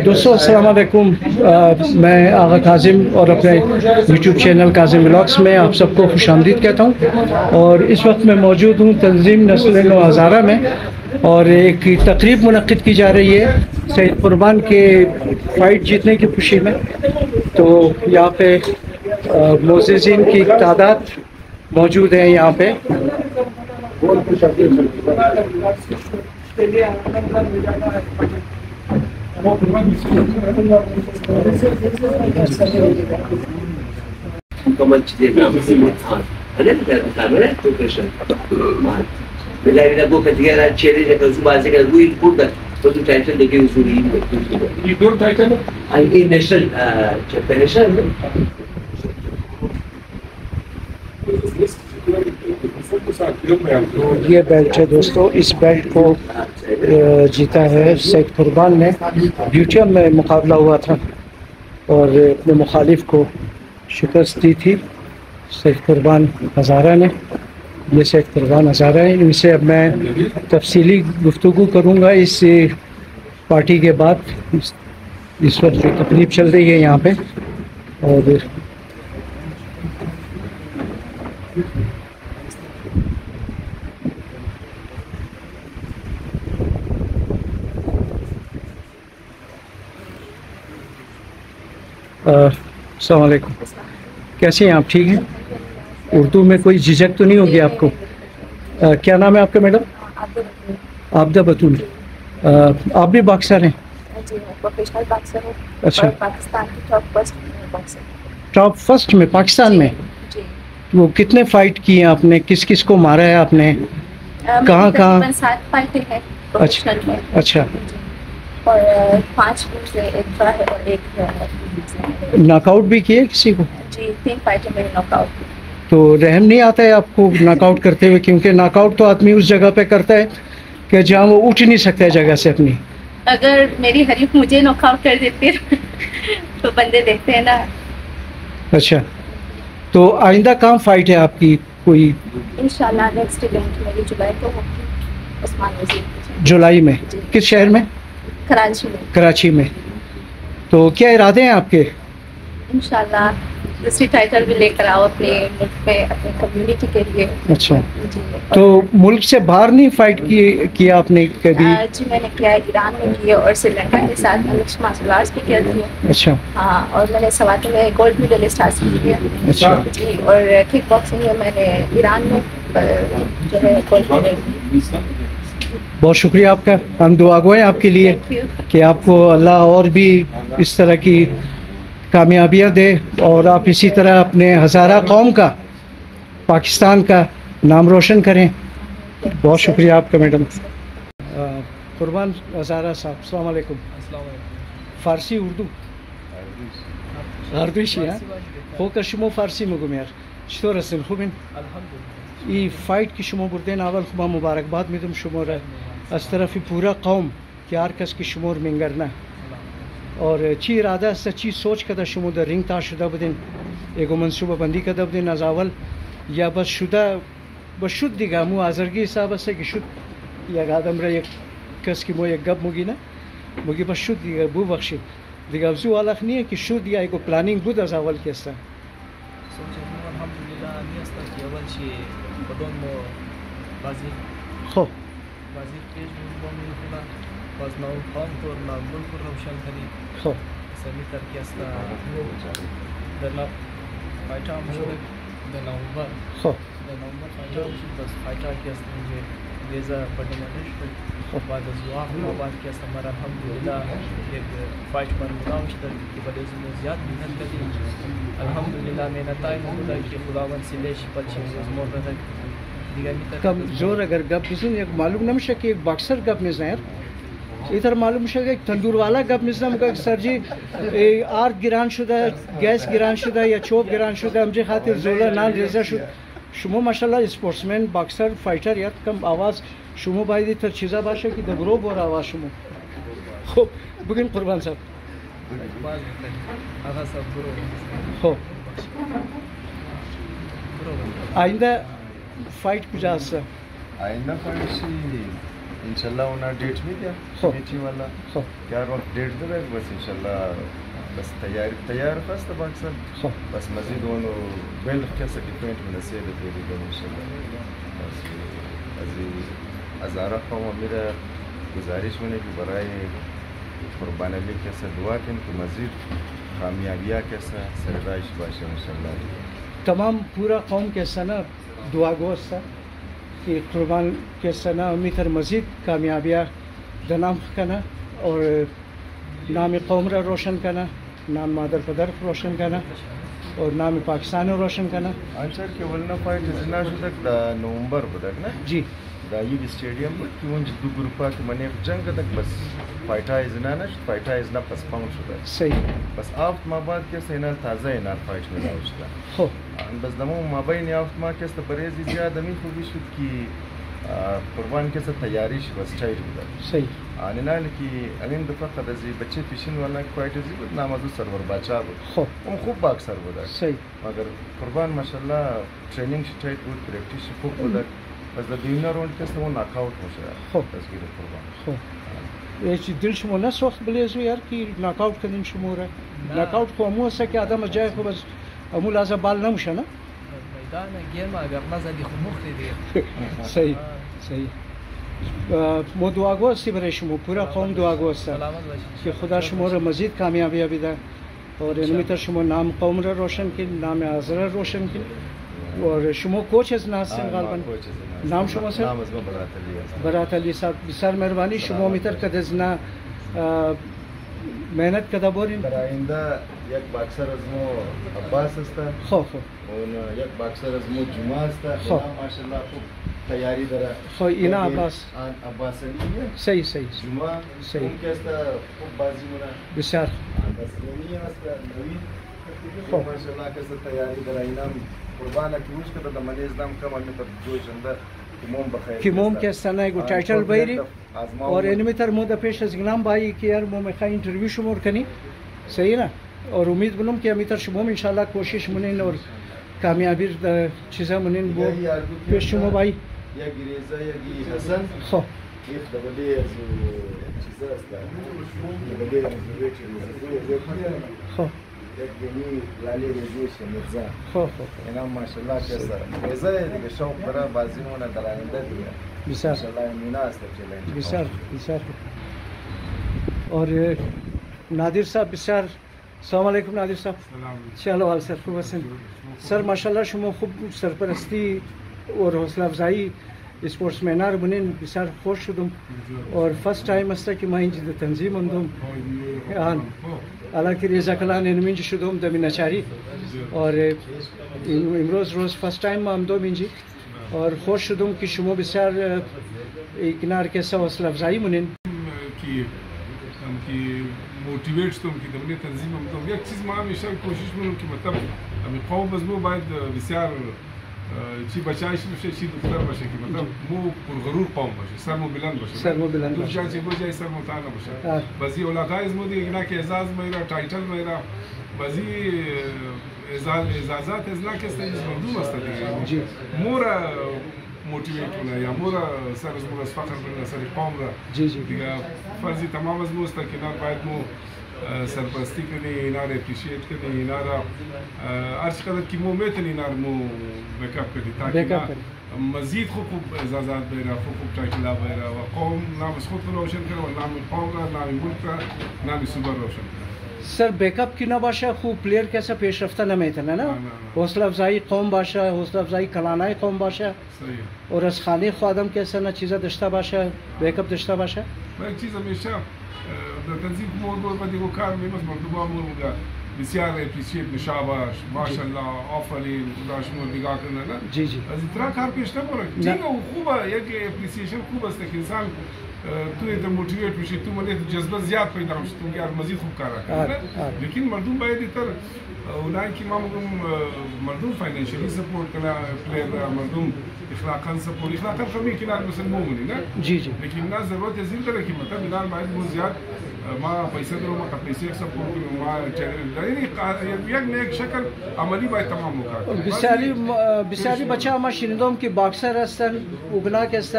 दोस्तों अस्सलाम वालेकुम। मैं आगा काजिम और अपने यूट्यूब चैनल काजिम व्लॉग्स में आप सबको खुशामदीद कहता हूँ। और इस वक्त मैं मौजूद हूँ तंजीम नस्ल हज़ारा में, और एक तकरीब मुनक्किद की जा रही है सैयद कुर्बान के फ़ाइट जीतने की खुशी में। तो यहाँ पे मोअज़्ज़िज़ीन की तादाद मौजूद है यहाँ पे। ये बेल्ट है दोस्तों, इस बेल्ट को जीता है सैयद कुर्बान ने। ड्यूटियम में मुकाबला हुआ था और अपने मुखालिफ को शिकस्त दी थी सैयद कुर्बान हज़ारा ने। ये सैयद कुर्बान हज़ारा है, इनसे अब मैं तफसीली गुफ्तगू करूँगा इस पार्टी के बाद। इस वक्त जो तकरीब चल रही है यहाँ पे, और अस्सलाम वालेकुम। कैसे हैं आप? ठीक हैं? उर्दू में कोई झिझक तो नहीं होगी आपको? क्या नाम है आपका मैडम? आबदा बतूल। आप भी बॉक्सर हैं? जी, प्रोफेशनल बॉक्सर हूं। अच्छा, पाकिस्तान की top first boxer. Top first में पाकिस्तान में? जी। वो कितने फाइट किए आपने? किस किस को मारा है आपने? कहाँ कहाँ? 7 फाइटें हैं प्रोफेशनल में। अच्छा, और 5 से एक ड्रॉ है और एक नॉकआउट भी किए किसी को? जी, 3 फाइटें मेरे नॉकआउट। तो रहम नहीं आता है आपको नॉकआउट करते हुए? क्योंकि नॉकआउट तो आदमी उस जगह पे करता है कि जहाँ वो उठ नहीं सकता है जगह से अपनी। अगर मेरी हरीफ मुझे नॉकआउट कर देती है तो बंदे देखते हैं ना। अच्छा, तो आइंदा कहाँ फाइट है आपकी कोई? इंशाल्लाह नेक्स्ट इवेंट मेरी जुलाई को होगी उस्मान वजीर। जुलाई में? किस शहर में? कराची में। कराची में। तो क्या इरादे हैं आपके? इंशाल्लाह दूसरी टाइटल भी लेकर आओ अपने मुल्क में, अपने कम्युनिटी के लिए। अच्छा, तो मुल्क से बाहर नहीं फाइट किया आपने कभी? जी मैंने किया है, ईरान में किया और श्रीलंका के साथ मिक्स्ड मार्शल आर्ट्स भी किया है। अच्छा। हाँ, और मैंने सवाते में गोल्ड मेडलिस्ट हासिल किया। अच्छा जी, और किक बॉक्सिंग में मैंने ईरान में जो है गोल्ड मेडल। बहुत शुक्रिया आपका। हम दुआ गो हैं आपके लिए कि आपको अल्लाह और भी इस तरह की कामयाबियाँ दे, और आप इसी तरह अपने हज़ारा कौम का, पाकिस्तान का नाम रोशन करें। बहुत शुक्रिया आपका मैडम। कुर्बान हज़ारा साहब, अस्सलाम वालेकुम। फ़ारसी उर्दू अर्दुशी हाँ हो का शुमो फ़ारसी मगुम यार चतुर हसन खुबिन ई फाइट की शुमो बुरदेन अवल खुबा मुबारकबाद में तुम शुमोर है अस तरफ पूरा कौम क्यार कस की शुमोर मिंगरना और ची इरादा सच्ची सोच कदा शुमो द रिंग ताशुदा बदिन एगो मनसूबा बंदी कदा बदिन अजावल या बस शुद्ध दिगा मु आजरगी हिसाब से कि शुद्ध या गादम रे कस की मो एक गप मुगी ना मुगी बस शुद्ध दिगा बु बख्शी दिगा वजू वाला नहीं है कि शुद्ध या एगो प्लानिंग बुद अजावल के सा अल्हम्दुलिल्लाह नियस्ता की अवल शी बदन मो बाजी खो बाजी पेश बोमी खुदा बस ना कौम को ना मुल्क को रोशन करी खो सभी तरह अस्ता दना फाइटर मुझे दना उबर खो फाइटर बस फाइटर की अस्ता मुझे देजा बटमनेश बाद जुआ हुआ बाद की अस्ता मरा अल्हम्दुलिल्लाह एक फाइट पर मुकाम शतर की बड़े में ज़्यादा मेहनत करी अल्हम्दुलिल्लाह मेहनत आई खुदा की खुदावन सिलेश पछी मोहब्बत कम जोर अगर गप बिजन एक मालूम न मुशक एक बॉक्सर गप मिजना यार इधर मालूम मुशक एक तंदूर वाला गप मिजना मुका सर जी आर गिरान शुदा गैस गिरान शुदा या चोप गिरान शुदा हमजे खातिर जोला नान रेजा शुद शुमो माशाल्लाह स्पोर्ट्समैन बॉक्सर फाइटर यार कम आवाज़ शुमो भाई दी तर चीज़ा बाशा की दबरो बोर आवाज़ शुमो हो बुगिन कुर्बान साहब हो आइंदा फाइट कुछ आसा आइंदा फाइट सी इंशाल्लाह उन्हें डेट में क्या मीटिंग वाला क्या वक्त डेट दे रहे बस इंशाल्लाह बस तैयार फर्स्ट बाक्सर बस मजीद वो बेल कैसे डिपेंड में नसीब देते इंशाल्लाह बस हज़ारा कौम मेरा गुजारिश होने की बराए कुर्बान अली कैसे दुआ करें कि मजीद कामयाबियाँ कैसा सरदाइश बाशा इंशाल्लाह तमाम पूरा कौम कैसा ना दुआ गोस्ता कि कुर्बान कैसा ना उम्मीद मजीद कामयाबियाँ दनाम करना और नाम कौम रा रोशन करना नाम मादर पदर रोशन करना और नाम पाकिस्तान रोशन करना आंसर के वलना फाइट जिना शुदा नवंबर बदक ना जी दाई स्टेडियम पर क्यों जिद्दू ग्रुपा के मने जंग तक बस फाइटा इजना ना फाइटा इजना पसपाउंड शुदा सही बस आफ्ट मा बाद के सेना ताजा है ना फाइट में लाउस्ता हो बस दमो माबाइन आफ्ट मा के बरेज ज्यादा मी खूबी शुद की कुर्बान के साथ तैयारी बस चाहिए शुदा सही आने ना कि अलिन दफा कदजी बच्चे फिशिंग वाला क्वाइट जी बद नामाज़ सरवर बाचा हो हम खूब बाग सर बदा सही मगर कुर्बान माशाल्लाह ट्रेनिंग शिटाइट गुड प्रैक्टिस खूब बदा बस द डिनर राउंड के वो नॉकआउट हो गया हो तस्वीर कुर्बान हो ये दिल शुमो ना सोख बलेज़ यार कि नॉकआउट का दिन शुमो रहा नॉकआउट को अमू से कि आदम जाए को बस अमू लाजा बाल ना मुशा ना मैदान गेम अगर मजा दी खुमुख दे सही सही मो दुआ गो सी बरे शुमो पूरा कौम दुआ गो कि खुदा शुमो रा मजीद कामयाबी अबिदा और इनमें तो शुमो नाम कौम रा रोशन की नाम आज़रा रोशन की और शुमो कोच है नासिर गालबन नाम शुमो से बरात अली साहब बिसार मेहरबानी शुमो मितर कदजना मेहनत कदा बोरिन आइंदा एक बॉक्सर अजमो अब्बास अस्ता खो खो और एक बॉक्सर अजमो जुमा अस्ता माशाल्लाह खूब तैयारी दरा खो इना अब्बास अली है सही सही जुमा सही कैसा खूब बाजी मुना बिसार बस नहीं अस्ता नवी माशाल्लाह कैसा तैयारी दरा इनाम कुर्बान की उसके तो मने इस्लाम का मन में जोश अंदर कि मोम के सना एगो टाइटल बैरी और इनमें तर मुदा पेश इस्लाम भाई कि यार मो में खा इंटरव्यू शुमोर कनी सही ना और उम्मीद बनूं कि अमितर शुमोम इंशाल्लाह कोशिश मुनिन और कामयाबी चीज़ा मुनिन वो पेश शुमो भाई या गिरेजा या गी हसन खो ये दबले चीज़ा अस्ता दबले खो एक बनी लाली रजूश मिर्जा खो खो इनाम माशाल्लाह कैसा ऐसा है कि शौक बड़ा बाजी होना दलाइंदा दिया बिसार माशाल्लाह मीना अस्ता चले बिसार बिसार और नादिर साहब बिसार अस्सलाम वालेकुम नादिर साहब चलो हाल सर खूब हसन सर माशाल्लाह शुमो खूब सरपरस्ती और हौसला अफजाई स्पोर्ट्स मैनार बुनिन बिसार खुश शुदम और फर्स्ट टाइम अस्ता कि मैं इंज तंजीम अंदम हालांकि रेजा कलान इनमिंज शुदम दमिनाचारी और इमरोज रोज फर्स्ट टाइम हम दो मिंजी और खुश शुदम कि शुमो बिसार किनार कैसा हौसला अफजाई मुनिन की मोटिवेट्स तुम की दमने तंजीम हम तो एक चीज़ मां हमेशा कोशिश में कि मतलब हमें कौम बजमो बाद बिसार ची बचाइश में ची दुखदार बचे कि मतलब मो पुरगरूर कौम बचे सर मो बिलन बचे दूसरा ची बजाय सर मो ताना बचे बजी औलाकाइज मोदी इगना के एजाज मेरा टाइटल मेरा बजी एजाजात इजना के स्टेज मखदूम अस्ता जी मोरा मोटिवेट होना या मोरा सर मोरा फखर करना सर कौम रा जी जी दिगा फर्जी तमाम मजमूस तक ना बायद मो सरपरस्ती करनी इनार एप्रिशिएट करनी इनार अर्ज कदर की मो मेतनी इनार मो बैकअप करनी ताकि मजीद खूब एजाजात बेरा खूब टाइटल बेरा व कौम नाम खुद रोशन करे और नाम कौम रा नाम मुल्क रा नाम सूबा रोशन करे सर बैकअप की ना बाशा खूब प्लेयर कैसा पेश रफ्ता ना में इतना ना हौसला अफजाई कौम बाशा हौसला अफजाई कलानाए कौम बाशा सही और असखाने ख्वादम कैसा ना चीज़ा दश्ता बाशा बैकअप दश्ता बाशा मैं एक चीज़ हमेशा तंजीम मोड़ पर देखो कार में बस मर्दबा मोड़ بسیار اپریشیت نشاباش ماشاءالله آفرین خدا شما نگاه کنه نه جی جی از این کار پیش نبره دیگه خوبه یک اپریسیشن خوب است که انسان تو ایت موتیویت میشی تو مالی جذبه زیاد پیدا میشه تو یار مزید خوب کار کنه لیکن مردم باید تر اونایی که ما میگم مردم فاینانشلی سپورت کنه پلیر مردم اخلاقا سپورت اخلاقا خمی کنار مثل مومنی نه جی جی لیکن نه ضرورت زیر داره که مثلا اینا باید مو زیاد ما پیسه درو ما پیسه سپورت کنم ما یعنی یک نه یک شکل عملی باید تمام میکنه بسیاری بچه ما شنیدم که باکسر هستن اوگنا که است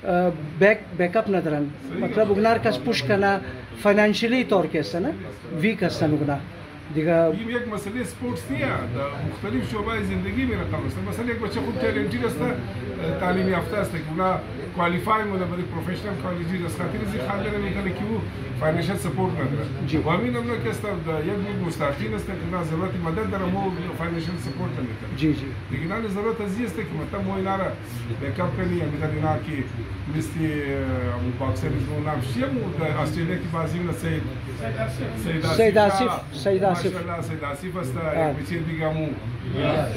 बैकअप ندارن मतलब उगनार कस पुश करना फाइनेंशियली तौर के است نه ویک هستن उगना دیگه این یک مسئله سپورتس نیه در مختلف شعبه زندگی می رقم است مثلا یک بچه خوب تالنتید است تعلیم یافته است که اونا کوالیفای مونه برای پروفشنال کالجی است خاطر از خاطر نمیکنه که او فاینانشل سپورت نداره و همین هم که است یک بود مستحقین است که اونا ضرورت مدد داره مو فاینانشل سپورت نمیکنه جی جی دیگه نه ضرورت از است که مثلا مو اینا را بیکاپ کنی یا مثلا اینا که مثل باکسر مو نامشیه مو استرالیا کی بازی نه سید آصف ماشاءالله سید آصف است بچه دیگه مو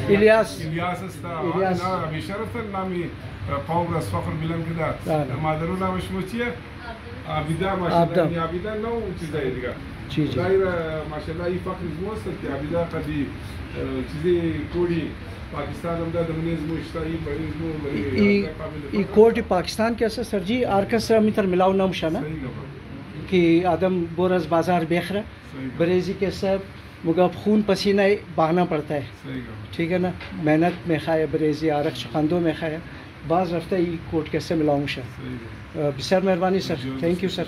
الیاس است نه بشرف نامی قوم راس فخر بلند کده مادرو نامش موچیه عابده ماشاءالله عابده نو چیزای دیگه جی جی دایر ماشاءالله این فخر زموست که عابده قدی چیزی کوری पाकिस्तान हम दा दमनीज मुश्ताई बरीज मु ई कोर्ट पाकिस्तान के असर सर जी आरकस मित्र मिलाव नाम शाना कि आदम बोरस बाजार बेखरा बरेजी के सब मुगा खून पसीना बहाना पड़ता है ठीक है ना मेहनत में खाया बरेजी आरक खानदों में खाया बाज रफ्ता ई कोर्ट कैसे मिलाऊँ शाह बिसर मेहरबानी सर थैंक यू सर